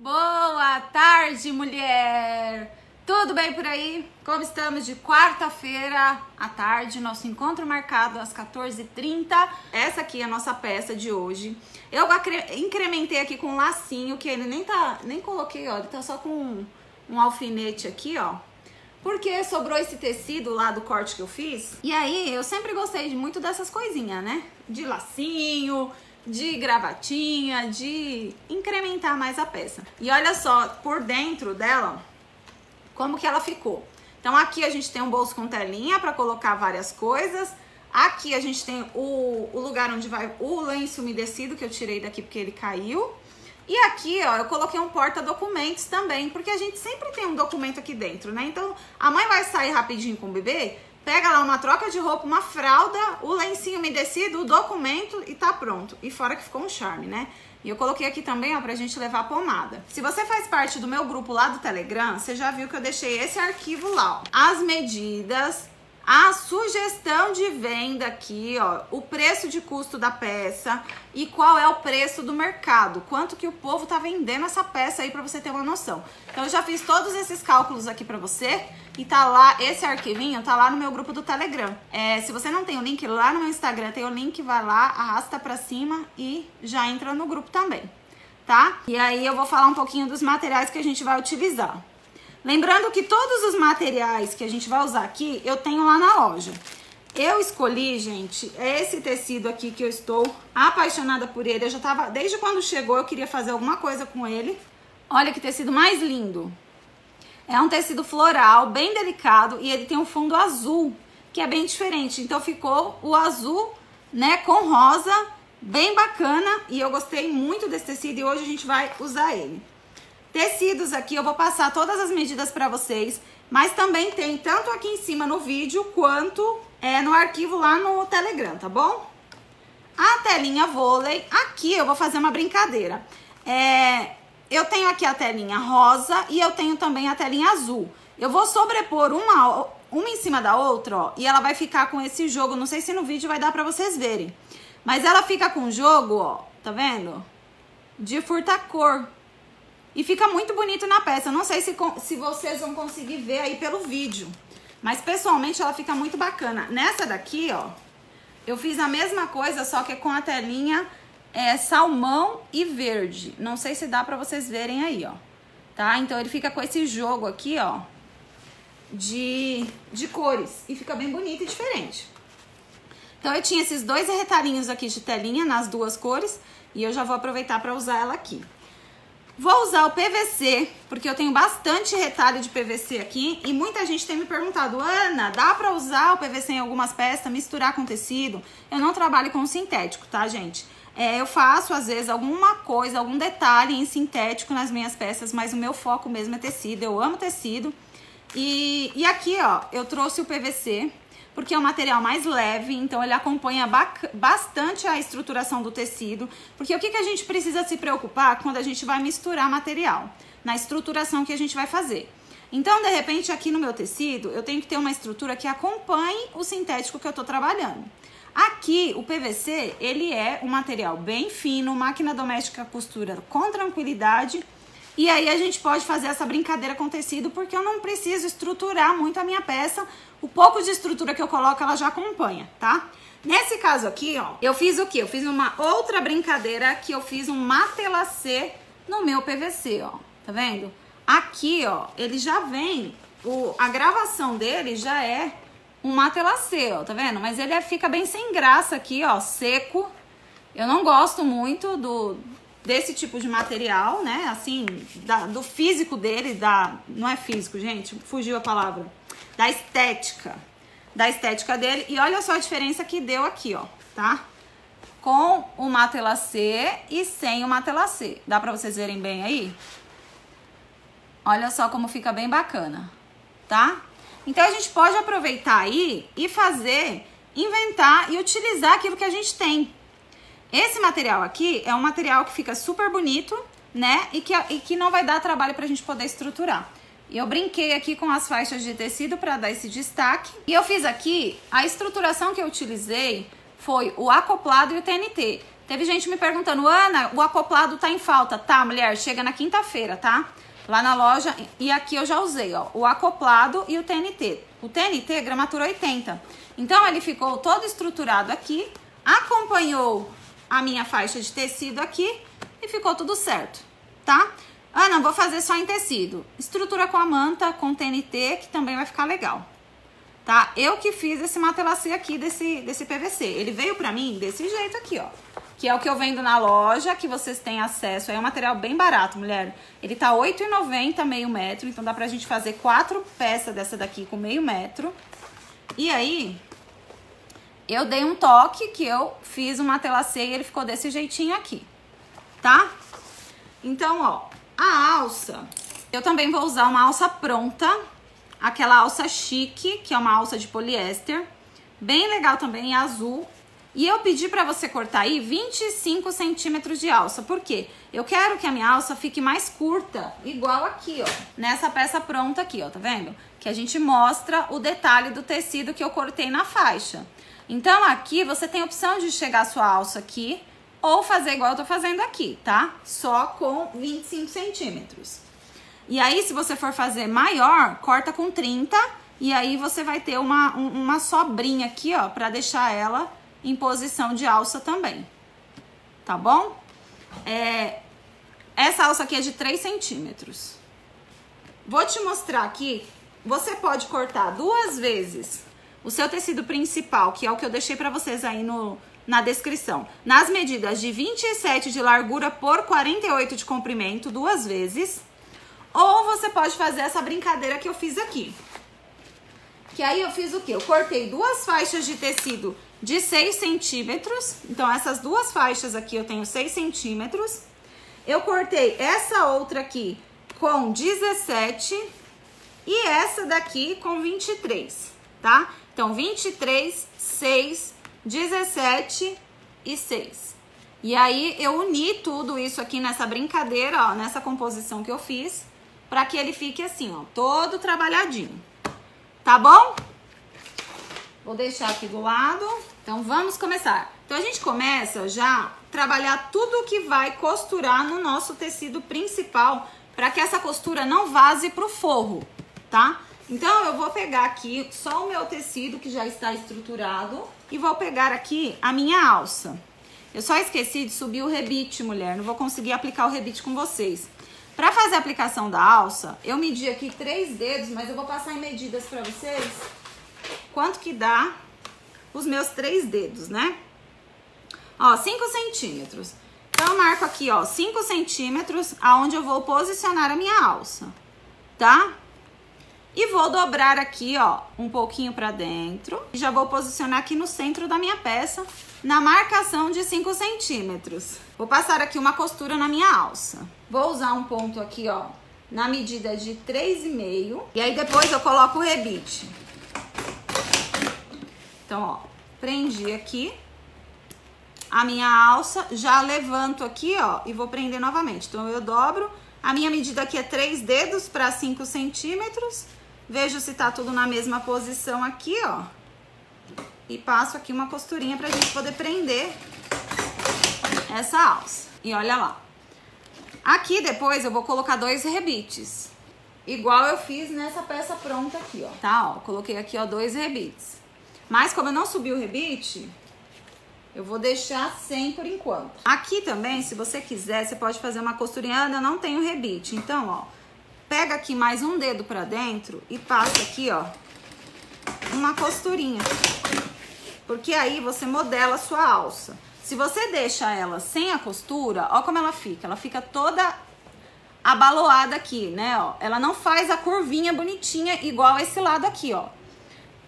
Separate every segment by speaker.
Speaker 1: Boa tarde, mulher! Tudo bem por aí? Como estamos de quarta-feira à tarde, nosso encontro marcado às 14h30. Essa aqui é a nossa peça de hoje. Eu incrementei aqui com um lacinho, que ele nem coloquei, ó, ele tá só com um alfinete aqui, ó. Porque sobrou esse tecido lá do corte que eu fiz. E aí, eu sempre gostei muito dessas coisinhas, né? De lacinho, de gravatinha, de incrementar mais a peça. E olha só, por dentro dela, como que ela ficou. Então aqui a gente tem um bolso com telinha para colocar várias coisas. Aqui a gente tem o lugar onde vai o lenço umedecido, que eu tirei daqui porque ele caiu. E aqui, ó, eu coloquei um porta-documentos também, porque a gente sempre tem um documento aqui dentro, né? Então, a mãe vai sair rapidinho com o bebê, pega lá uma troca de roupa, uma fralda, o lencinho umedecido, o documento e tá pronto. E fora que ficou um charme, né? E eu coloquei aqui também, ó, pra gente levar a pomada. Se você faz parte do meu grupo lá do Telegram, você já viu que eu deixei esse arquivo lá, ó. As medidas, a sugestão de venda aqui, ó, o preço de custo da peça e qual é o preço do mercado, quanto que o povo tá vendendo essa peça aí pra você ter uma noção. Então eu já fiz todos esses cálculos aqui pra você e tá lá, esse arquivinho tá lá no meu grupo do Telegram. Se você não tem o link, lá no meu Instagram tem o link, vai lá, arrasta pra cima e já entra no grupo também, tá? E aí eu vou falar um pouquinho dos materiais que a gente vai utilizar. Lembrando que todos os materiais que a gente vai usar aqui, eu tenho lá na loja. Eu escolhi, gente, esse tecido aqui que eu estou apaixonada por ele. Eu já tava, desde quando chegou, eu queria fazer alguma coisa com ele. Olha que tecido mais lindo. É um tecido floral, bem delicado, e ele tem um fundo azul, que é bem diferente. Então ficou o azul, né, com rosa, bem bacana. E eu gostei muito desse tecido e hoje a gente vai usar ele. Tecidos aqui, eu vou passar todas as medidas pra vocês, mas também tem tanto aqui em cima no vídeo, quanto no arquivo lá no Telegram, tá bom? A telinha vôlei, aqui eu vou fazer uma brincadeira. Eu tenho aqui a telinha rosa e eu tenho também a telinha azul. Eu vou sobrepor uma em cima da outra, ó, e ela vai ficar com esse jogo, não sei se no vídeo vai dar pra vocês verem. Mas ela fica com jogo, ó, tá vendo? De furta-cor. E fica muito bonito na peça. Não sei se vocês vão conseguir ver aí pelo vídeo. Mas pessoalmente ela fica muito bacana. Nessa daqui, ó, eu fiz a mesma coisa, só que com a telinha salmão e verde. Não sei se dá pra vocês verem aí, ó. Tá? Então ele fica com esse jogo aqui, ó, de cores. E fica bem bonito e diferente. Então eu tinha esses dois retalhinhos aqui de telinha nas duas cores. E eu já vou aproveitar pra usar ela aqui. Vou usar o PVC, porque eu tenho bastante retalho de PVC aqui e muita gente tem me perguntado: Ana, dá pra usar o PVC em algumas peças, misturar com tecido? Eu não trabalho com sintético, tá, gente? Eu faço, às vezes, alguma coisa, algum detalhe em sintético nas minhas peças, mas o meu foco mesmo é tecido, eu amo tecido. E aqui, ó, eu trouxe o PVC, porque é um material mais leve, então ele acompanha bastante a estruturação do tecido. Porque o que a gente precisa se preocupar quando a gente vai misturar material? Na estruturação que a gente vai fazer. Então, de repente, aqui no meu tecido, eu tenho que ter uma estrutura que acompanhe o sintético que eu tô trabalhando. Aqui, o PVC, ele é um material bem fino, máquina doméstica costura com tranquilidade. E aí a gente pode fazer essa brincadeira com tecido, porque eu não preciso estruturar muito a minha peça. O pouco de estrutura que eu coloco, ela já acompanha, tá? Nesse caso aqui, ó, eu fiz o quê? Eu fiz uma outra brincadeira que eu fiz um matelacê no meu PVC, ó. Tá vendo? Aqui, ó, ele já vem, a gravação dele já é um matelacê, ó, tá vendo? Mas ele fica bem sem graça aqui, ó, seco. Eu não gosto muito desse tipo de material, né? Assim, do físico dele, não é físico, gente, fugiu a palavra. Da estética dele. E olha só a diferença que deu aqui, ó, tá? Com o matelacê e sem o matelacê. Dá pra vocês verem bem aí? Olha só como fica bem bacana, tá? Então a gente pode aproveitar aí e inventar e utilizar aquilo que a gente tem. Esse material aqui é um material que fica super bonito, né? E que não vai dar trabalho pra gente poder estruturar. E eu brinquei aqui com as faixas de tecido para dar esse destaque. E eu fiz aqui, a estruturação que eu utilizei foi o acoplado e o TNT. Teve gente me perguntando, Ana, o acoplado tá em falta. Tá, mulher, chega na quinta-feira, tá? Lá na loja, e aqui eu já usei, ó, o acoplado e o TNT. O TNT, gramatura 80. Então, ele ficou todo estruturado aqui, acompanhou a minha faixa de tecido aqui e ficou tudo certo, tá? Ana, vou fazer só em tecido. Estrutura com a manta, com TNT, que também vai ficar legal, tá? Eu que fiz esse matelacê aqui desse PVC. Ele veio pra mim desse jeito aqui, ó. Que é o que eu vendo na loja, que vocês têm acesso. É um material bem barato, mulher. Ele tá R$ 8,90 meio metro. Então dá pra gente fazer 4 peças dessa daqui com meio metro. E aí, eu dei um toque que eu fiz um matelacê e ele ficou desse jeitinho aqui, tá? Então, ó, a alça, eu também vou usar uma alça pronta. Aquela alça chique, que é uma alça de poliéster. Bem legal também, azul. E eu pedi pra você cortar aí 25 centímetros de alça. Por quê? Eu quero que a minha alça fique mais curta, igual aqui, ó. Nessa peça pronta aqui, ó, tá vendo? Que a gente mostra o detalhe do tecido que eu cortei na faixa. Então, aqui você tem a opção de chegar a sua alça aqui ou fazer igual eu tô fazendo aqui, tá? Só com 25 centímetros. E aí, se você for fazer maior, corta com 30. E aí, você vai ter uma sobrinha aqui, ó, pra deixar ela em posição de alça também, tá bom? Essa alça aqui é de 3 centímetros. Vou te mostrar aqui, você pode cortar 2 vezes o seu tecido principal, que é o que eu deixei pra vocês aí na descrição, nas medidas de 27 de largura por 48 de comprimento, 2 vezes. Ou você pode fazer essa brincadeira que eu fiz aqui. Que aí eu fiz o quê? Eu cortei 2 faixas de tecido de 6 centímetros. Então, essas 2 faixas aqui eu tenho 6 centímetros. Eu cortei essa outra aqui com 17 e essa daqui com 23, tá? Então, 23, 6, 17 e 6. E aí, eu uni tudo isso aqui nessa brincadeira, ó, nessa composição que eu fiz, pra que ele fique assim, ó, todo trabalhadinho. Tá bom? Vou deixar aqui do lado. Então, vamos começar. Então, a gente começa já a trabalhar tudo que vai costurar no nosso tecido principal, para que essa costura não vaze pro forro, tá? Então, eu vou pegar aqui só o meu tecido que já está estruturado e vou pegar aqui a minha alça. Eu só esqueci de subir o rebite, mulher. Não vou conseguir aplicar o rebite com vocês. Para fazer a aplicação da alça, eu medi aqui 3 dedos, mas eu vou passar em medidas para vocês quanto que dá os meus 3 dedos, né? Ó, 5 centímetros. Então, eu marco aqui, ó, 5 centímetros, aonde eu vou posicionar a minha alça, tá? E vou dobrar aqui, ó, um pouquinho pra dentro. E já vou posicionar aqui no centro da minha peça, na marcação de 5 centímetros. Vou passar aqui uma costura na minha alça. Vou usar um ponto aqui, ó, na medida de 3,5. E aí, depois eu coloco o rebite. Então, ó, prendi aqui a minha alça, já levanto aqui, ó, e vou prender novamente. Então, eu dobro. A minha medida aqui é 3 dedos para 5 centímetros. Vejo se tá tudo na mesma posição aqui, ó. E passo aqui uma costurinha pra gente poder prender essa alça. E olha lá. Aqui depois eu vou colocar 2 rebites. Igual eu fiz nessa peça pronta aqui, ó. Tá, ó. Coloquei aqui, ó, 2 rebites. Mas como eu não subi o rebite, eu vou deixar sem por enquanto. Aqui também, se você quiser, você pode fazer uma costurinha. Ana, eu não tenho rebite. Então, ó, pega aqui mais um dedo pra dentro e passa aqui, ó, uma costurinha. Porque aí você modela a sua alça. Se você deixa ela sem a costura, ó como ela fica. Ela fica toda abaloada aqui, né, ó. Ela não faz a curvinha bonitinha igual esse lado aqui, ó.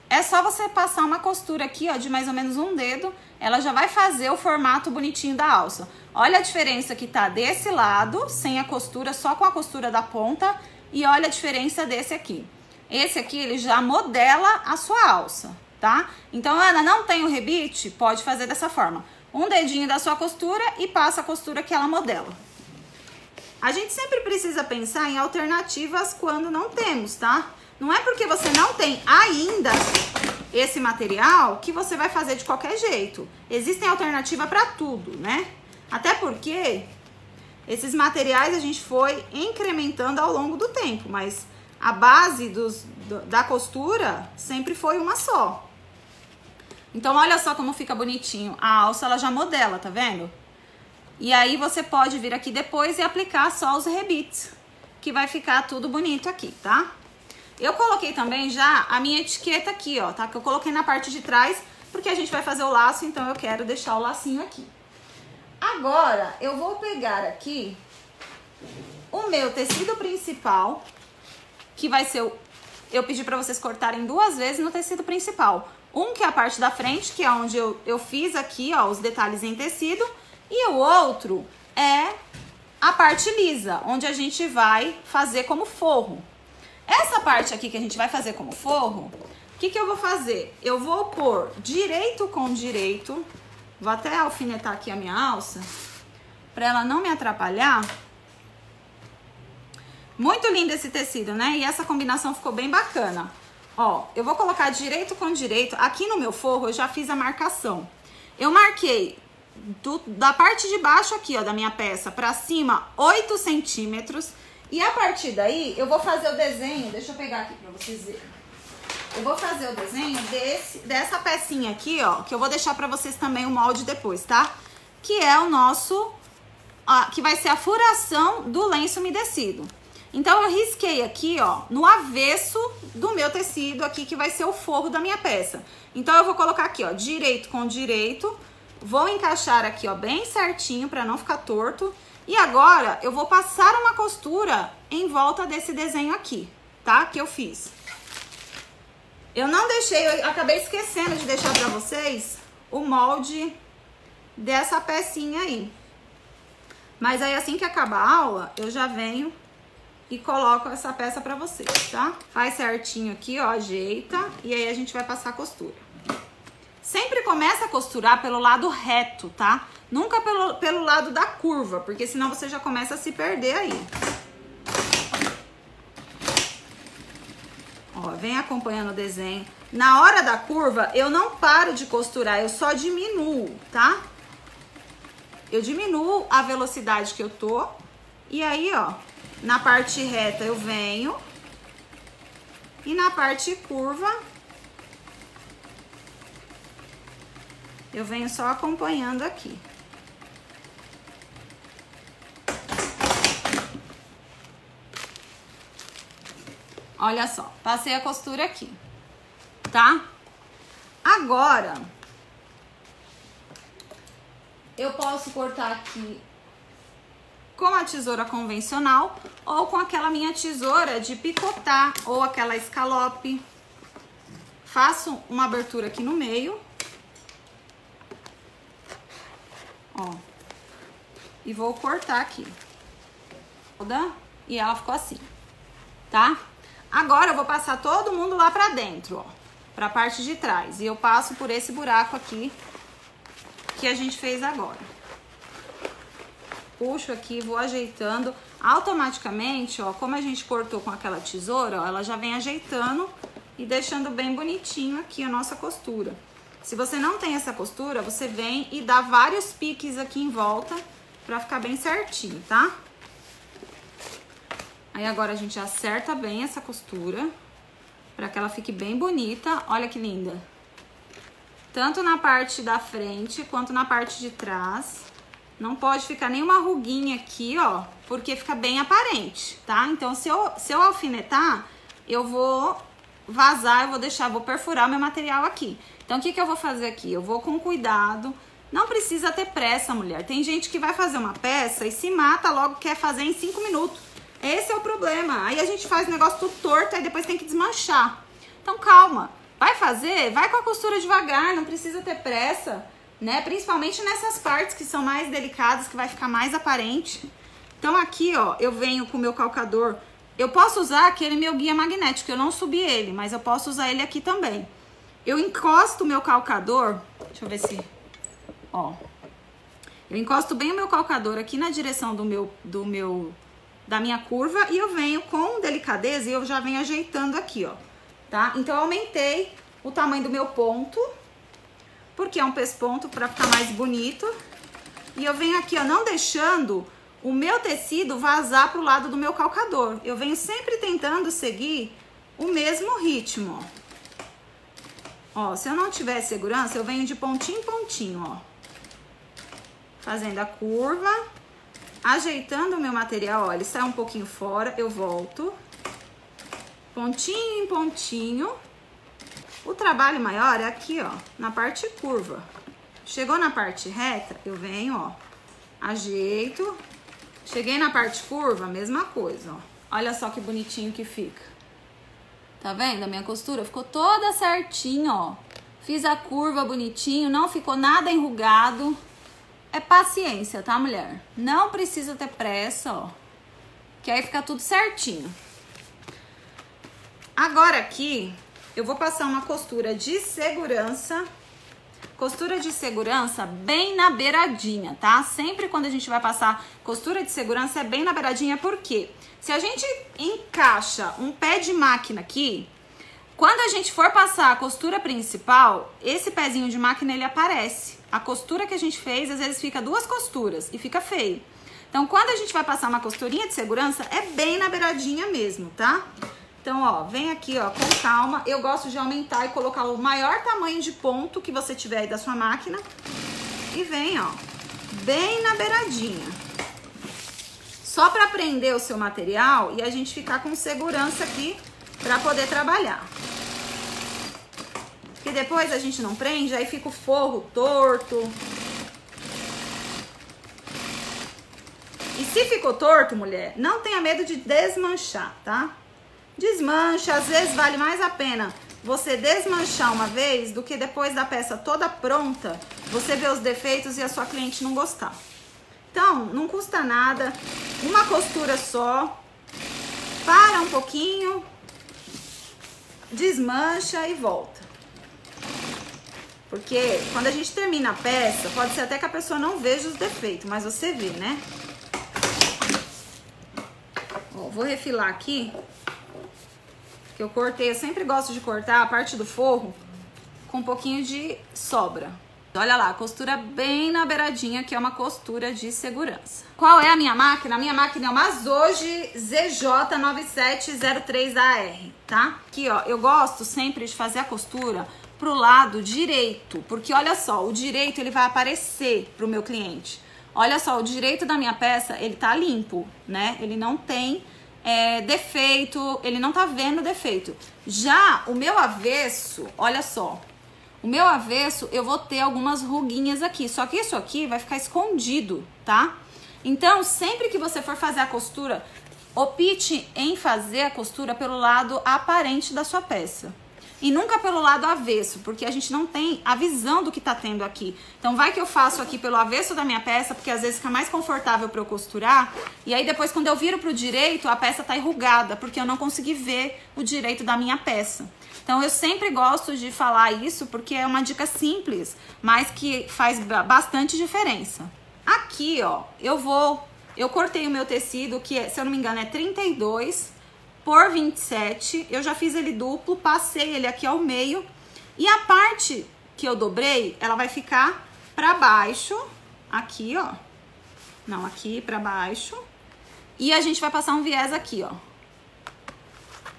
Speaker 1: É só você passar uma costura aqui, ó, de mais ou menos um dedo. Ela já vai fazer o formato bonitinho da alça. Olha a diferença que tá desse lado, sem a costura, só com a costura da ponta. E olha a diferença desse aqui. Esse aqui, ele já modela a sua alça, tá? Então, Ana, não tem o rebite? Pode fazer dessa forma. Um dedinho da sua costura e passa a costura que ela modela. A gente sempre precisa pensar em alternativas quando não temos, tá? Não é porque você não tem ainda esse material que você vai fazer de qualquer jeito. Existem alternativas para tudo, né? Até porque esses materiais a gente foi incrementando ao longo do tempo, mas a base da costura sempre foi uma só. Então, olha só como fica bonitinho. A alça, ela já modela, tá vendo? E aí, você pode vir aqui depois e aplicar só os rebites, que vai ficar tudo bonito aqui, tá? Eu coloquei também já a minha etiqueta aqui, ó, tá? Que eu coloquei na parte de trás, porque a gente vai fazer o laço, então eu quero deixar o lacinho aqui. Agora, eu vou pegar aqui o meu tecido principal, que vai ser eu pedi pra vocês cortarem 2 vezes no tecido principal. Um que é a parte da frente, que é onde eu fiz aqui, ó, os detalhes em tecido. E o outro é a parte lisa, onde a gente vai fazer como forro. Essa parte aqui que a gente vai fazer como forro, o que eu vou fazer? Eu vou pôr direito com direito. Vou até alfinetar aqui a minha alça, pra ela não me atrapalhar. Muito lindo esse tecido, né? E essa combinação ficou bem bacana. Ó, eu vou colocar direito com direito. Aqui no meu forro eu já fiz a marcação. Eu marquei da parte de baixo aqui, ó, da minha peça pra cima, 8 centímetros. E a partir daí, eu vou fazer o desenho. Deixa eu pegar aqui pra vocês verem. Eu vou fazer o desenho dessa pecinha aqui, ó, que eu vou deixar pra vocês também o molde depois, tá? Que é o nosso, que vai ser a furação do lenço umedecido. Então, eu risquei aqui, ó, no avesso do meu tecido aqui, que vai ser o forro da minha peça. Então, eu vou colocar aqui, ó, direito com direito. Vou encaixar aqui, ó, bem certinho, pra não ficar torto. E agora, eu vou passar uma costura em volta desse desenho aqui, tá? Que eu fiz. Eu não deixei, eu acabei esquecendo de deixar pra vocês o molde dessa pecinha aí. Mas aí, assim que acabar a aula, eu já venho e coloco essa peça pra vocês, tá? Faz certinho aqui, ó, ajeita, e aí a gente vai passar a costura. Sempre começa a costurar pelo lado reto, tá? Nunca pelo lado da curva, porque senão você já começa a se perder aí. Ó, vem acompanhando o desenho. Na hora da curva, eu não paro de costurar, eu só diminuo, tá? Eu diminuo a velocidade que eu tô, e aí, ó, na parte reta eu venho, e na parte curva eu venho só acompanhando aqui. Olha só, passei a costura aqui, tá? Agora, eu posso cortar aqui com a tesoura convencional ou com aquela minha tesoura de picotar ou aquela escalope. Faço uma abertura aqui no meio. Ó. E vou cortar aqui. E ela ficou assim, tá? Agora eu vou passar todo mundo lá pra dentro, ó. Pra parte de trás. E eu passo por esse buraco aqui que a gente fez agora. Puxo aqui, vou ajeitando. Automaticamente, ó, como a gente cortou com aquela tesoura, ó, ela já vem ajeitando e deixando bem bonitinho aqui a nossa costura. Se você não tem essa costura, você vem e dá vários piques aqui em volta pra ficar bem certinho, tá? Aí agora a gente acerta bem essa costura pra que ela fique bem bonita. Olha que linda! Tanto na parte da frente quanto na parte de trás. Não pode ficar nenhuma ruguinha aqui, ó, porque fica bem aparente, tá? Então, se eu alfinetar, eu vou vazar, vou perfurar o meu material aqui. Então, o que eu vou fazer aqui? Eu vou com cuidado. Não precisa ter pressa, mulher. Tem gente que vai fazer uma peça e se mata logo, quer fazer em 5 minutos. Esse é o problema. Aí a gente faz o negócio tudo torto, aí depois tem que desmanchar. Então, calma. Vai fazer? Vai com a costura devagar, não precisa ter pressa, né? Principalmente nessas partes que são mais delicadas, que vai ficar mais aparente. Então, aqui, ó, eu venho com o meu calcador. Eu posso usar aquele meu guia magnético, eu não subi ele, mas eu posso usar ele aqui também. Eu encosto o meu calcador, deixa eu ver se... Ó, eu encosto bem o meu calcador aqui na direção da minha curva e eu venho com delicadeza e eu já venho ajeitando aqui, ó, tá? Então, eu aumentei o tamanho do meu ponto, porque é um pesponto para ficar mais bonito. E eu venho aqui, ó, não deixando o meu tecido vazar pro lado do meu calcador. Eu venho sempre tentando seguir o mesmo ritmo, ó. Ó, se eu não tiver segurança, eu venho de pontinho em pontinho, ó. Fazendo a curva, ajeitando o meu material, ó, ele sai um pouquinho fora, eu volto. Pontinho em pontinho. O trabalho maior é aqui, ó, na parte curva. Chegou na parte reta, eu venho, ó, ajeito. Cheguei na parte curva, mesma coisa, ó. Olha só que bonitinho que fica. Tá vendo? A minha costura ficou toda certinha, ó. Fiz a curva bonitinho, não ficou nada enrugado. É paciência, tá, mulher? Não precisa ter pressa, ó. Que aí fica tudo certinho. Agora aqui, eu vou passar uma costura de segurança. Costura de segurança bem na beiradinha, tá? Sempre quando a gente vai passar costura de segurança é bem na beiradinha, porque se a gente encaixa um pé de máquina aqui, quando a gente for passar a costura principal, esse pezinho de máquina ele aparece. A costura que a gente fez, às vezes fica duas costuras e fica feio. Então, quando a gente vai passar uma costurinha de segurança, é bem na beiradinha mesmo, tá? Então, ó, vem aqui, ó, com calma. Eu gosto de aumentar e colocar o maior tamanho de ponto que você tiver aí da sua máquina. E vem, ó, bem na beiradinha. Só pra prender o seu material e a gente ficar com segurança aqui pra poder trabalhar. Porque depois a gente não prende, aí fica o forro torto. E se ficou torto, mulher, não tenha medo de desmanchar, tá? Desmancha, às vezes vale mais a pena você desmanchar uma vez do que depois da peça toda pronta, você ver os defeitos e a sua cliente não gostar. Então, não custa nada, uma costura só, para um pouquinho, desmancha e volta. Porque quando a gente termina a peça, pode ser até que a pessoa não veja os defeitos, mas você vê, né? Ó, vou refilar aqui. Que eu cortei, eu sempre gosto de cortar a parte do forro com um pouquinho de sobra. Olha lá, costura bem na beiradinha, que é uma costura de segurança. Qual é a minha máquina? A minha máquina é uma Zoji ZJ9703AR, tá? Aqui, ó, eu gosto sempre de fazer a costura pro lado direito, porque olha só, o direito ele vai aparecer pro meu cliente. Olha só, o direito da minha peça, ele tá limpo, né? Ele não tem defeito, ele não tá vendo defeito. Já o meu avesso, olha só, o meu avesso eu vou ter algumas ruguinhas aqui, só que isso aqui vai ficar escondido, tá? Então, sempre que você for fazer a costura, opte em fazer a costura pelo lado aparente da sua peça. E nunca pelo lado avesso, porque a gente não tem a visão do que tá tendo aqui. Então vai que eu faço aqui pelo avesso da minha peça, porque às vezes fica mais confortável para eu costurar. E aí depois quando eu viro pro direito, a peça tá enrugada, porque eu não consegui ver o direito da minha peça. Então eu sempre gosto de falar isso, porque é uma dica simples, mas que faz bastante diferença. Aqui, ó, eu cortei o meu tecido, que se eu não me engano é 32 por 27, eu já fiz ele duplo, passei ele aqui ao meio, e a parte que eu dobrei, ela vai ficar pra baixo, aqui, ó, não, aqui pra baixo, e a gente vai passar um viés aqui, ó,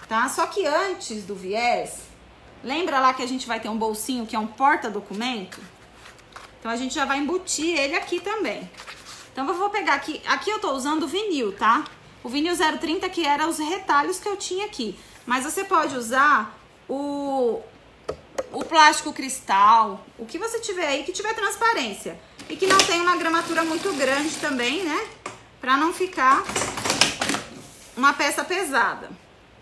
Speaker 1: tá? Só que antes do viés, lembra lá que a gente vai ter um bolsinho que é um porta-documento? Então a gente já vai embutir ele aqui também. Então eu vou pegar aqui eu tô usando o vinil, tá? O vinil 030 que era os retalhos que eu tinha aqui. Mas você pode usar o plástico cristal, o que você tiver aí que tiver transparência. E que não tenha uma gramatura muito grande também, né? Pra não ficar uma peça pesada.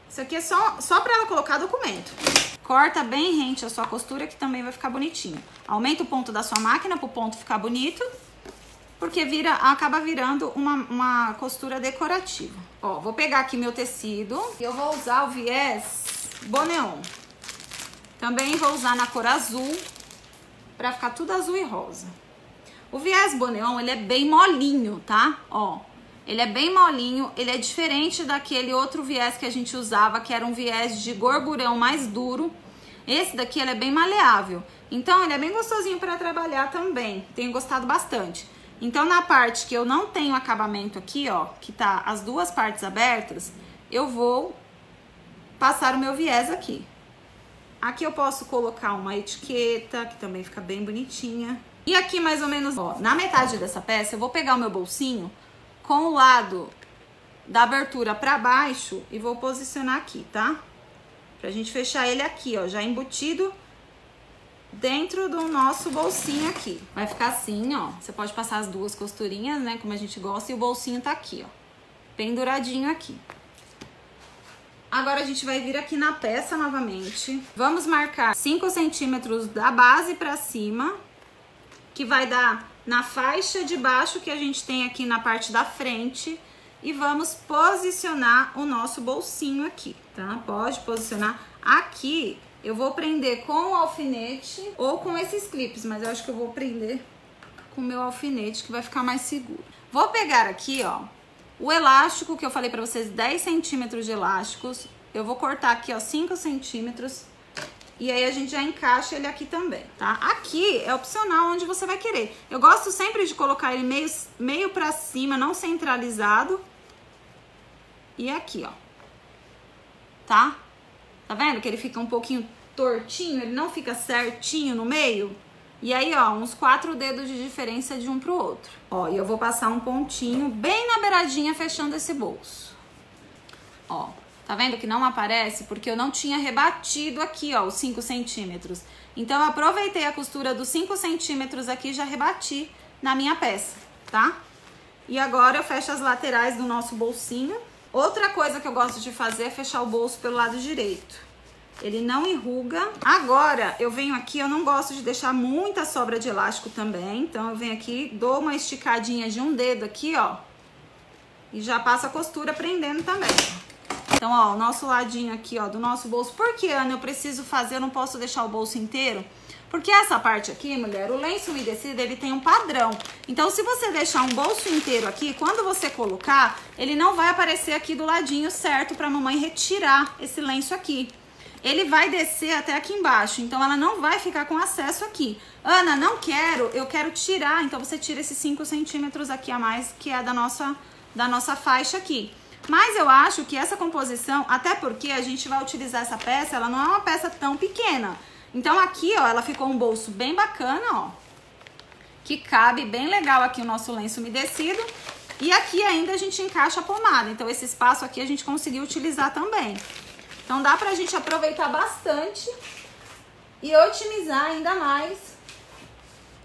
Speaker 1: Isso aqui é só pra ela colocar documento. Corta bem rente a sua costura que também vai ficar bonitinho. Aumenta o ponto da sua máquina pro ponto ficar bonito. Porque acaba virando uma costura decorativa. Ó, vou pegar aqui meu tecido e eu vou usar o viés Boneon. Também vou usar na cor azul, pra ficar tudo azul e rosa. O viés Boneon, ele é bem molinho, tá? Ó, ele é bem molinho, ele é diferente daquele outro viés que a gente usava, que era um viés de gorgurão mais duro. Esse daqui, ele é bem maleável. Então, ele é bem gostosinho para trabalhar também. Tenho gostado bastante. Então, na parte que eu não tenho acabamento aqui, ó, que tá as duas partes abertas, eu vou passar o meu viés aqui. Aqui eu posso colocar uma etiqueta, que também fica bem bonitinha. E aqui, mais ou menos, ó, na metade dessa peça, eu vou pegar o meu bolsinho com o lado da abertura pra baixo e vou posicionar aqui, tá? Pra gente fechar ele aqui, ó, já embutido dentro do nosso bolsinho aqui. Vai ficar assim, ó. Você pode passar as duas costurinhas, né, como a gente gosta, e o bolsinho tá aqui, ó, penduradinho aqui. Agora a gente vai vir aqui na peça novamente. Vamos marcar 5 centímetros da base pra cima, que vai dar na faixa de baixo que a gente tem aqui na parte da frente. E vamos posicionar o nosso bolsinho aqui, tá? Pode posicionar. Aqui eu vou prender com o alfinete ou com esses clipes, mas eu acho que eu vou prender com o meu alfinete, que vai ficar mais seguro. Vou pegar aqui, ó, o elástico que eu falei pra vocês, 10 centímetros de elásticos. Eu vou cortar aqui, ó, 5 centímetros. E aí a gente já encaixa ele aqui também, tá? Aqui é opcional onde você vai querer. Eu gosto sempre de colocar ele meio pra cima, não centralizado. E aqui, ó. Tá? Tá vendo que ele fica um pouquinho tortinho? Ele não fica certinho no meio? E aí, ó, uns 4 dedos de diferença de um pro outro. Ó, e eu vou passar um pontinho bem na beiradinha, fechando esse bolso. Ó, tá vendo que não aparece? Porque eu não tinha rebatido aqui, ó, os 5 centímetros. Então, eu aproveitei a costura dos 5 centímetros aqui e já rebati na minha peça, tá? E agora eu fecho as laterais do nosso bolsinho. Outra coisa que eu gosto de fazer é fechar o bolso pelo lado direito. Ele não enruga. Agora, eu venho aqui, eu não gosto de deixar muita sobra de elástico também. Então, eu venho aqui, dou uma esticadinha de um dedo aqui, ó. E já passo a costura prendendo também. Então, ó, o nosso ladinho aqui, ó, do nosso bolso. Por que, Ana, eu preciso fazer, eu não posso deixar o bolso inteiro? Porque essa parte aqui, mulher, o lenço umedecido, ele tem um padrão. Então, se você deixar um bolso inteiro aqui, quando você colocar, ele não vai aparecer aqui do ladinho certo pra mamãe retirar esse lenço aqui. Ele vai descer até aqui embaixo, então ela não vai ficar com acesso aqui. Ana, não quero, eu quero tirar. Então, você tira esses 5 centímetros aqui a mais, que é da nossa faixa aqui. Mas eu acho que essa composição, até porque a gente vai utilizar essa peça, ela não é uma peça tão pequena. Então aqui, ó, ela ficou um bolso bem bacana, ó. Que cabe bem legal aqui o nosso lenço umedecido. E aqui ainda a gente encaixa a pomada. Então esse espaço aqui a gente conseguiu utilizar também. Então dá pra gente aproveitar bastante e otimizar ainda mais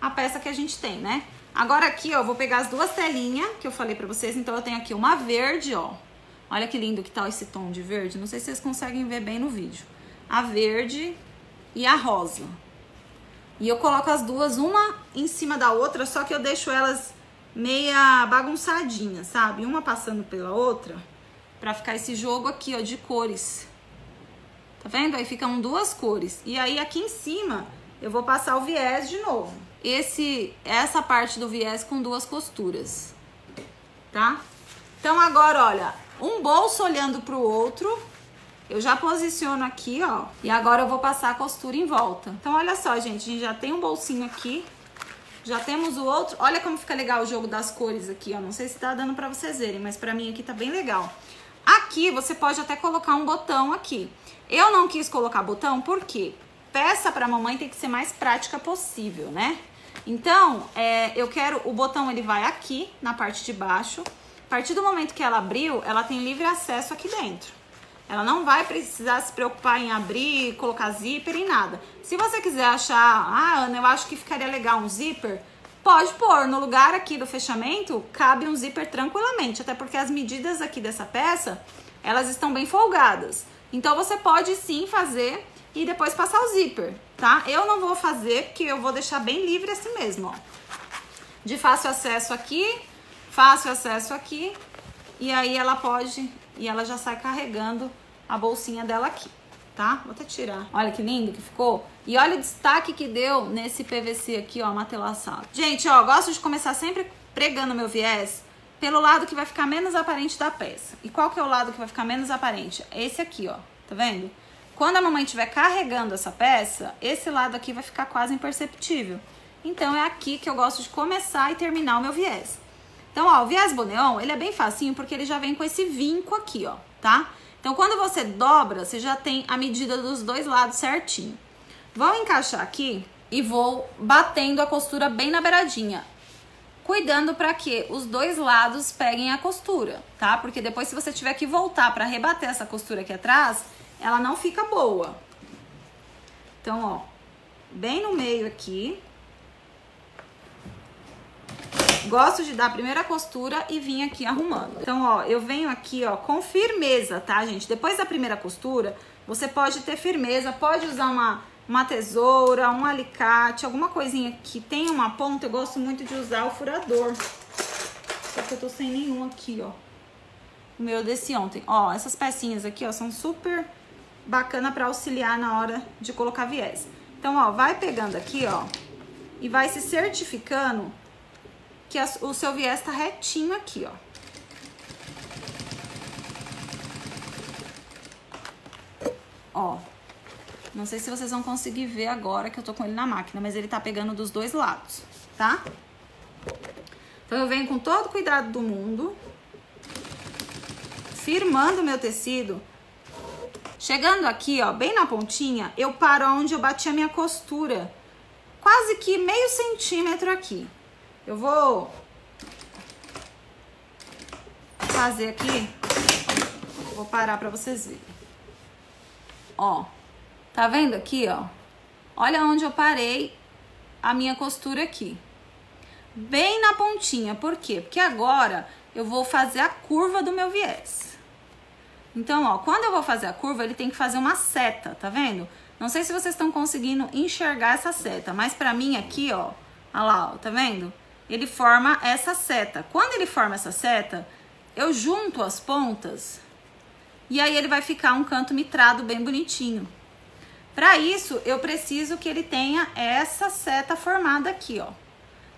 Speaker 1: a peça que a gente tem, né? Agora aqui, ó, eu vou pegar as duas telinhas que eu falei pra vocês. Então eu tenho aqui uma verde, ó. Olha que lindo que tá esse tom de verde. Não sei se vocês conseguem ver bem no vídeo. A verde e a rosa. E eu coloco as duas uma em cima da outra, só que eu deixo elas meia bagunçadinhas, sabe? Uma passando pela outra, pra ficar esse jogo aqui, ó, de cores. Tá vendo? Aí ficam duas cores. E aí aqui em cima eu vou passar o viés de novo. Essa parte do viés com duas costuras, tá? Então agora, olha, um bolso olhando pro outro. Eu já posiciono aqui, ó, e agora eu vou passar a costura em volta. Então, olha só, gente, a gente já tem um bolsinho aqui, já temos o outro. Olha como fica legal o jogo das cores aqui, ó. Não sei se tá dando pra vocês verem, mas pra mim aqui tá bem legal. Aqui, você pode até colocar um botão aqui. Eu não quis colocar botão porque peça pra mamãe tem que ser mais prática possível, né? Então, eu quero... O botão, ele vai aqui, na parte de baixo. A partir do momento que ela abriu, ela tem livre acesso aqui dentro. Ela não vai precisar se preocupar em abrir, colocar zíper em nada. Se você quiser achar, ah, Ana, eu acho que ficaria legal um zíper, pode pôr. No lugar aqui do fechamento, cabe um zíper tranquilamente. Até porque as medidas aqui dessa peça, elas estão bem folgadas. Então, você pode sim fazer e depois passar o zíper, tá? Eu não vou fazer, porque eu vou deixar bem livre assim mesmo, ó. De fácil acesso aqui, fácil acesso aqui. E aí ela pode... E ela já sai carregando a bolsinha dela aqui, tá? Vou até tirar. Olha que lindo que ficou. E olha o destaque que deu nesse PVC aqui, ó, matelaçado. Gente, ó, gosto de começar sempre pregando meu viés pelo lado que vai ficar menos aparente da peça. E qual que é o lado que vai ficar menos aparente? Esse aqui, ó, tá vendo? quando a mamãe estiver carregando essa peça, esse lado aqui vai ficar quase imperceptível. Então, é aqui que eu gosto de começar e terminar o meu viés. Então, ó, o viés boneon, ele é bem facinho porque ele já vem com esse vinco aqui, ó, tá? Então, quando você dobra, você já tem a medida dos dois lados certinho. Vou encaixar aqui e vou batendo a costura bem na beiradinha. Cuidando para que os dois lados peguem a costura, tá? Porque depois, se você tiver que voltar para rebater essa costura aqui atrás, ela não fica boa. Então, ó, bem no meio aqui. Gosto de dar a primeira costura e vir aqui arrumando. Então, ó, eu venho aqui, ó, com firmeza, tá, gente? Depois da primeira costura, você pode ter firmeza, pode usar uma tesoura, um alicate, alguma coisinha que tenha uma ponta. Eu gosto muito de usar o furador. Só que eu tô sem nenhum aqui, ó. O meu desse ontem. Ó, essas pecinhas aqui, ó, são super bacana pra auxiliar na hora de colocar viés. Então, ó, vai pegando aqui, ó, e vai se certificando que o seu viés tá retinho aqui, ó. Ó, não sei se vocês vão conseguir ver agora que eu tô com ele na máquina, mas ele tá pegando dos dois lados, tá? Então, eu venho com todo o cuidado do mundo, firmando o meu tecido. Chegando aqui, ó, bem na pontinha, eu paro onde eu bati a minha costura. Quase que meio centímetro aqui. Eu vou fazer aqui, vou parar pra vocês verem. Ó, tá vendo aqui, ó? Olha onde eu parei a minha costura aqui. Bem na pontinha, por quê? Porque agora eu vou fazer a curva do meu viés. Então, ó, quando eu vou fazer a curva, ele tem que fazer uma seta, tá vendo? Não sei se vocês estão conseguindo enxergar essa seta, mas pra mim aqui, ó, olha lá, ó, tá vendo? Ele forma essa seta. Quando ele forma essa seta, eu junto as pontas e aí ele vai ficar um canto mitrado bem bonitinho. Para isso, eu preciso que ele tenha essa seta formada aqui, ó.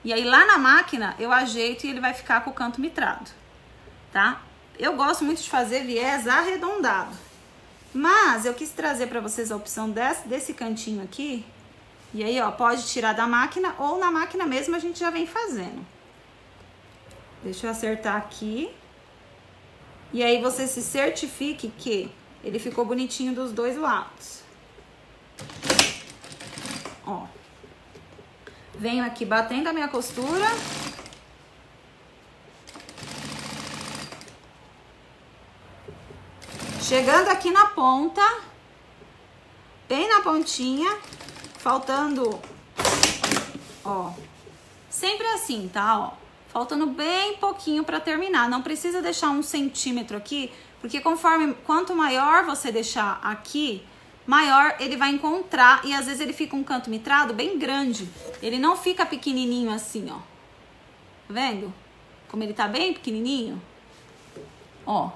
Speaker 1: E aí lá na máquina eu ajeito e ele vai ficar com o canto mitrado, tá? Eu gosto muito de fazer viés arredondado, mas eu quis trazer para vocês a opção desse cantinho aqui. E aí, ó, pode tirar da máquina ou na máquina mesmo a gente já vem fazendo. Deixa eu acertar aqui. E aí você se certifique que ele ficou bonitinho dos dois lados. Ó. Venho aqui batendo a minha costura. Chegando aqui na ponta, bem na pontinha, faltando, ó, sempre assim, tá, ó, faltando bem pouquinho pra terminar. Não precisa deixar 1 centímetro aqui, porque quanto maior você deixar aqui, maior ele vai encontrar e às vezes ele fica um canto mitrado bem grande. Ele não fica pequenininho assim, ó. Tá vendo? Como ele tá bem pequenininho? Ó.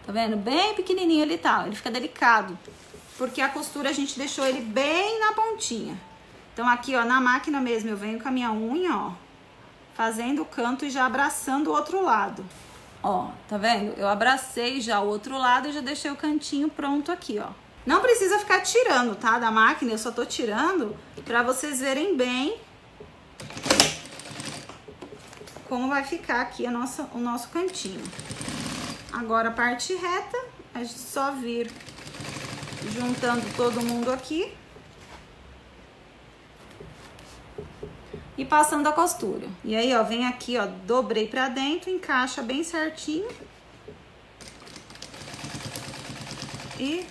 Speaker 1: Tá vendo? Bem pequenininho ele tá. Ele fica delicado. Porque a costura a gente deixou ele bem na pontinha. Então aqui, ó, na máquina mesmo, eu venho com a minha unha, ó, fazendo o canto e já abraçando o outro lado. Ó, tá vendo? Eu abracei já o outro lado e já deixei o cantinho pronto aqui, ó. Não precisa ficar tirando, tá, da máquina, eu só tô tirando pra vocês verem bem como vai ficar aqui o nosso cantinho. Agora a parte reta, a gente só vir juntando todo mundo aqui e passando a costura. E aí, ó, vem aqui, ó, dobrei pra dentro, encaixa bem certinho e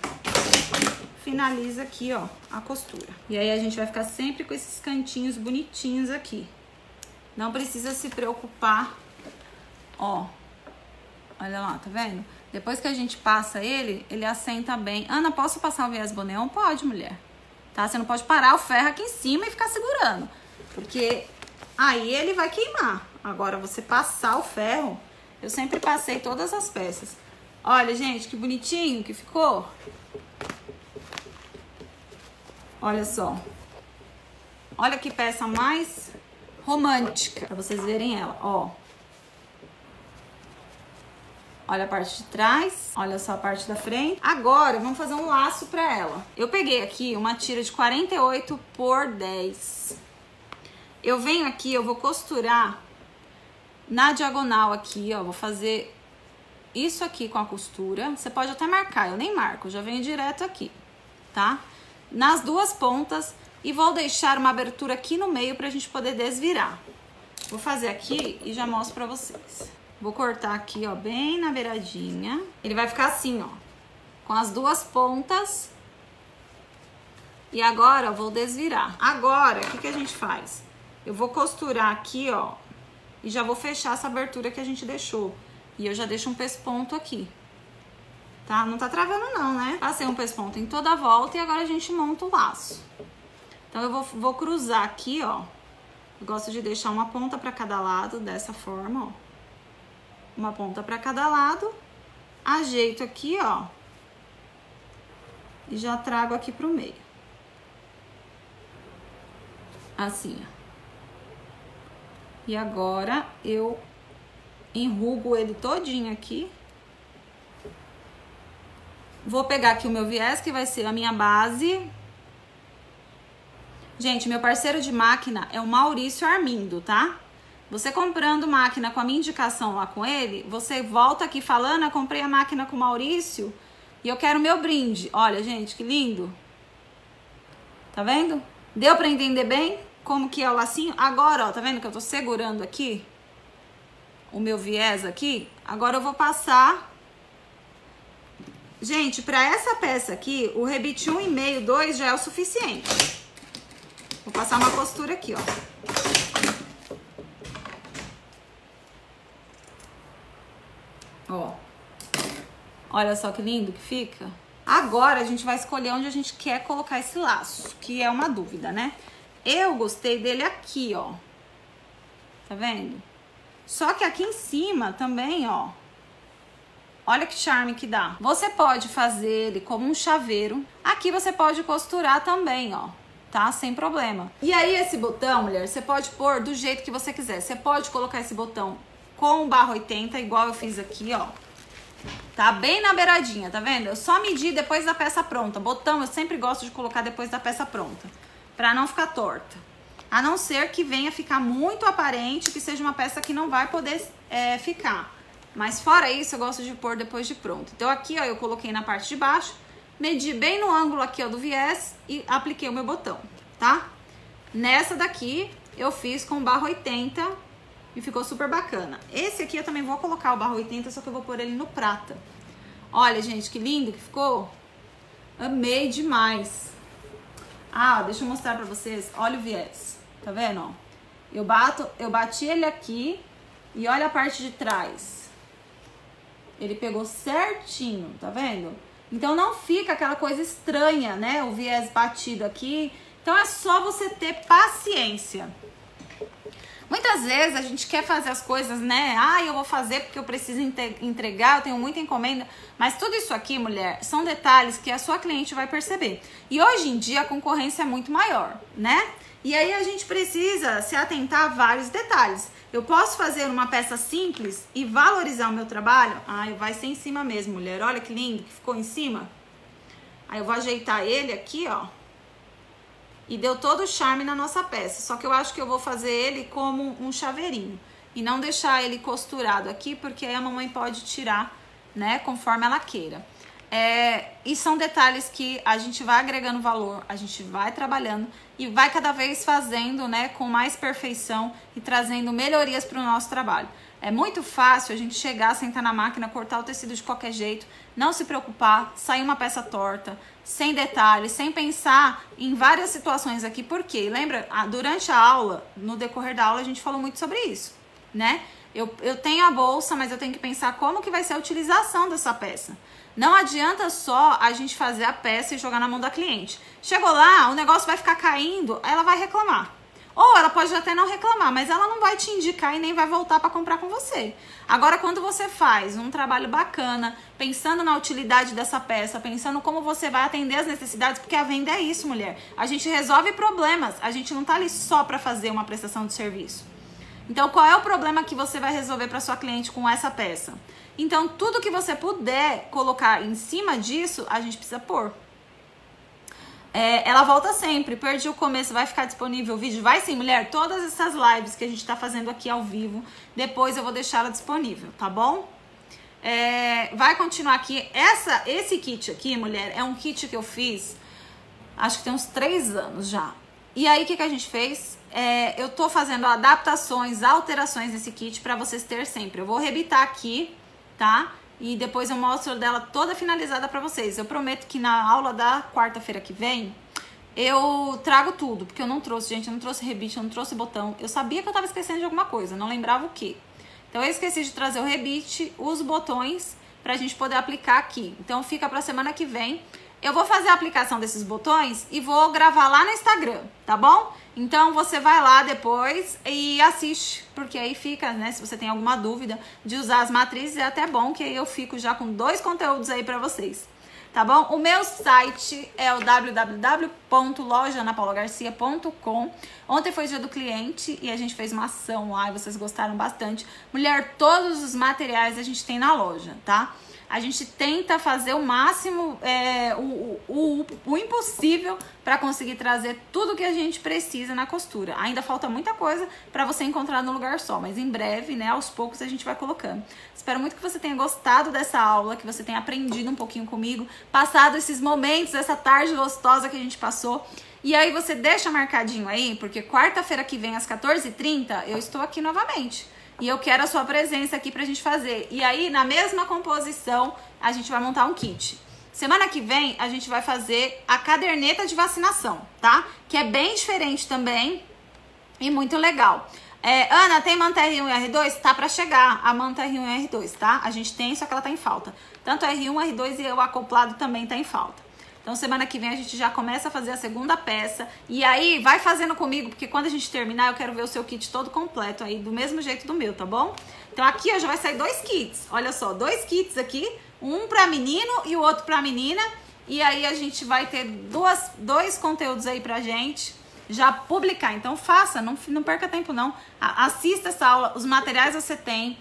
Speaker 1: finaliza aqui, ó, a costura. E aí a gente vai ficar sempre com esses cantinhos bonitinhos aqui. Não precisa se preocupar, ó. Olha lá, tá vendo? Depois que a gente passa ele, ele assenta bem. Ana, posso passar o viés boneon? Pode, mulher. Tá? Você não pode parar o ferro aqui em cima e ficar segurando, porque aí ele vai queimar. Agora, você passar o ferro, eu sempre passei todas as peças. Olha, gente, que bonitinho que ficou. Olha só. Olha que peça mais romântica, pra vocês verem ela, ó. Olha a parte de trás, olha só a parte da frente. Agora, vamos fazer um laço pra ela. Eu peguei aqui uma tira de 48 por 10. Eu venho aqui, eu vou costurar na diagonal aqui, ó. Vou fazer isso aqui com a costura. Você pode até marcar, eu nem marco, eu já venho direto aqui, tá? Nas duas pontas e vou deixar uma abertura aqui no meio pra gente poder desvirar. Vou fazer aqui e já mostro pra vocês. Vou cortar aqui, ó, bem na beiradinha. Ele vai ficar assim, ó, com as duas pontas. E agora, ó, vou desvirar. Agora, o que a gente faz? Eu vou costurar aqui, ó, e já vou fechar essa abertura que a gente deixou. E eu já deixo um pesponto aqui, tá? Não tá travando não, né? Passei um pesponto em toda a volta e agora a gente monta o laço. Então, eu vou cruzar aqui, ó. Eu gosto de deixar uma ponta pra cada lado, dessa forma, ó. Uma ponta pra cada lado, ajeito aqui, ó, e já trago aqui pro meio. Assim, ó. E agora eu enrugo ele todinho aqui. Vou pegar aqui o meu viés, que vai ser a minha base. Gente, meu parceiro de máquina é o Maurício Armindo, tá? Você comprando máquina com a minha indicação lá com ele, você volta aqui falando, eu comprei a máquina com o Maurício e eu quero meu brinde. Olha, gente, que lindo. Tá vendo? Deu pra entender bem como que é o lacinho? Agora, ó, tá vendo que eu tô segurando aqui o meu viés aqui? Agora eu vou passar. Gente, pra essa peça aqui, o rebite 1,5, 2 já é o suficiente. Vou passar uma costura aqui, ó. Ó, olha só que lindo que fica. Agora a gente vai escolher onde a gente quer colocar esse laço, que é uma dúvida, né? Eu gostei dele aqui, ó. Tá vendo? Só que aqui em cima também, ó. Olha que charme que dá. Você pode fazer ele como um chaveiro. Aqui você pode costurar também, ó. Tá? Sem problema. E aí esse botão, mulher, você pode pôr do jeito que você quiser. Você pode colocar esse botão com barra 80, igual eu fiz aqui, ó. Tá bem na beiradinha, tá vendo? Eu só medi depois da peça pronta. Botão eu sempre gosto de colocar depois da peça pronta, pra não ficar torta. A não ser que venha ficar muito aparente, que seja uma peça que não vai poder ficar. Mas fora isso, eu gosto de pôr depois de pronto. Então aqui, ó, eu coloquei na parte de baixo, medi bem no ângulo aqui, ó, do viés e apliquei o meu botão, tá? Nessa daqui, eu fiz com barra 80 e ficou super bacana. Esse aqui eu também vou colocar o barra 80, só que eu vou pôr ele no prata. Olha, gente, que lindo que ficou. Amei demais. Ah, deixa eu mostrar pra vocês. Olha o viés. Tá vendo, ó? Eu bati ele aqui e olha a parte de trás. Ele pegou certinho, tá vendo? Então não fica aquela coisa estranha, né? O viés batido aqui. Então é só você ter paciência. Muitas vezes a gente quer fazer as coisas, né? Ah, eu vou fazer porque eu preciso entregar, eu tenho muita encomenda. Mas tudo isso aqui, mulher, são detalhes que a sua cliente vai perceber. E hoje em dia a concorrência é muito maior, né? E aí a gente precisa se atentar a vários detalhes. Eu posso fazer uma peça simples e valorizar o meu trabalho? Ah, vai ser em cima mesmo, mulher. Olha que lindo que ficou em cima. Aí eu vou ajeitar ele aqui, ó. E deu todo o charme na nossa peça. Só que eu acho que eu vou fazer ele como um chaveirinho. E não deixar ele costurado aqui, porque aí a mamãe pode tirar, né, conforme ela queira. E são detalhes que a gente vai agregando valor, a gente vai trabalhando e vai cada vez fazendo, né, com mais perfeição e trazendo melhorias para o nosso trabalho. É muito fácil a gente chegar, sentar na máquina, cortar o tecido de qualquer jeito, não se preocupar, sair uma peça torta, sem detalhes, sem pensar em várias situações aqui. Por quê? Lembra, durante a aula, no decorrer da aula, a gente falou muito sobre isso, né? Eu tenho a bolsa, mas eu tenho que pensar como que vai ser a utilização dessa peça. Não adianta só a gente fazer a peça e jogar na mão da cliente. Chegou lá, o negócio vai ficar caindo, ela vai reclamar. Ou ela pode até não reclamar, mas ela não vai te indicar e nem vai voltar para comprar com você. Agora, quando você faz um trabalho bacana, pensando na utilidade dessa peça, pensando como você vai atender as necessidades, porque a venda é isso, mulher. A gente resolve problemas, a gente não tá ali só para fazer uma prestação de serviço. Então, qual é o problema que você vai resolver para sua cliente com essa peça? Então, tudo que você puder colocar em cima disso, a gente precisa pôr. Ela volta sempre, perdi o começo, vai ficar disponível o vídeo? Vai sim, mulher, todas essas lives que a gente tá fazendo aqui ao vivo, depois eu vou deixar ela disponível, tá bom? Vai continuar aqui, esse kit aqui, mulher, é um kit que eu fiz, acho que tem uns 3 anos já. E aí, o que a gente fez? Eu tô fazendo adaptações, alterações nesse kit pra vocês terem sempre. Eu vou rebitar aqui, tá? E depois eu mostro dela toda finalizada pra vocês. Eu prometo que na aula da quarta-feira que vem, eu trago tudo. Porque eu não trouxe, gente, eu não trouxe rebite, eu não trouxe botão. Eu sabia que eu tava esquecendo de alguma coisa, não lembrava o quê. Então eu esqueci de trazer o rebite, os botões, pra gente poder aplicar aqui. Então fica pra semana que vem. Eu vou fazer a aplicação desses botões e vou gravar lá no Instagram, tá bom? Então você vai lá depois e assiste, porque aí fica, né, se você tem alguma dúvida de usar as matrizes, é até bom que aí eu fico já com 2 conteúdos aí pra vocês, tá bom? O meu site é o www.lojaanapaulagarcia.com. Ontem foi dia do cliente e a gente fez uma ação lá e vocês gostaram bastante. Mulher, todos os materiais a gente tem na loja, tá? A gente tenta fazer o máximo, o impossível para conseguir trazer tudo que a gente precisa na costura. Ainda falta muita coisa para você encontrar num lugar só, mas em breve, né, aos poucos a gente vai colocando. Espero muito que você tenha gostado dessa aula, que você tenha aprendido um pouquinho comigo, passado esses momentos, essa tarde gostosa que a gente passou. E aí você deixa marcadinho aí, porque quarta-feira que vem às 14h30 eu estou aqui novamente. E eu quero a sua presença aqui pra gente fazer. E aí, na mesma composição, a gente vai montar um kit. Semana que vem, a gente vai fazer a caderneta de vacinação, tá? Que é bem diferente também e muito legal. Ana, tem manta R1 e R2? Tá pra chegar a manta R1 e R2, tá? A gente tem, só que ela tá em falta. Tanto R1, R2 e o acoplado também tá em falta. Então, semana que vem a gente já começa a fazer a segunda peça. E aí, vai fazendo comigo, porque quando a gente terminar, eu quero ver o seu kit todo completo aí, do mesmo jeito do meu, tá bom? Então, aqui ó, já vai sair 2 kits. Olha só, 2 kits aqui. Um pra menino e o outro pra menina. E aí, a gente vai ter 2 conteúdos aí pra gente já publicar. Então, faça, não perca tempo não. Assista essa aula, os materiais você tem.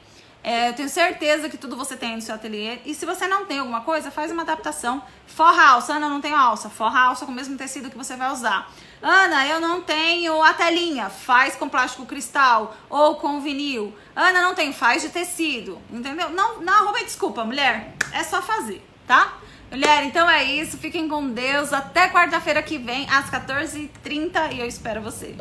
Speaker 1: Eu tenho certeza que tudo você tem aí no seu ateliê. E se você não tem alguma coisa, faz uma adaptação. Forra a alça. Ana, eu não tenho alça. Forra a alça com o mesmo tecido que você vai usar. Ana, eu não tenho a telinha. Faz com plástico cristal ou com vinil. Ana, não tenho. Faz de tecido. Entendeu? Não arruma desculpa, mulher. É só fazer, tá? Mulher, então é isso. Fiquem com Deus. Até quarta-feira que vem, às 14h30. E eu espero você.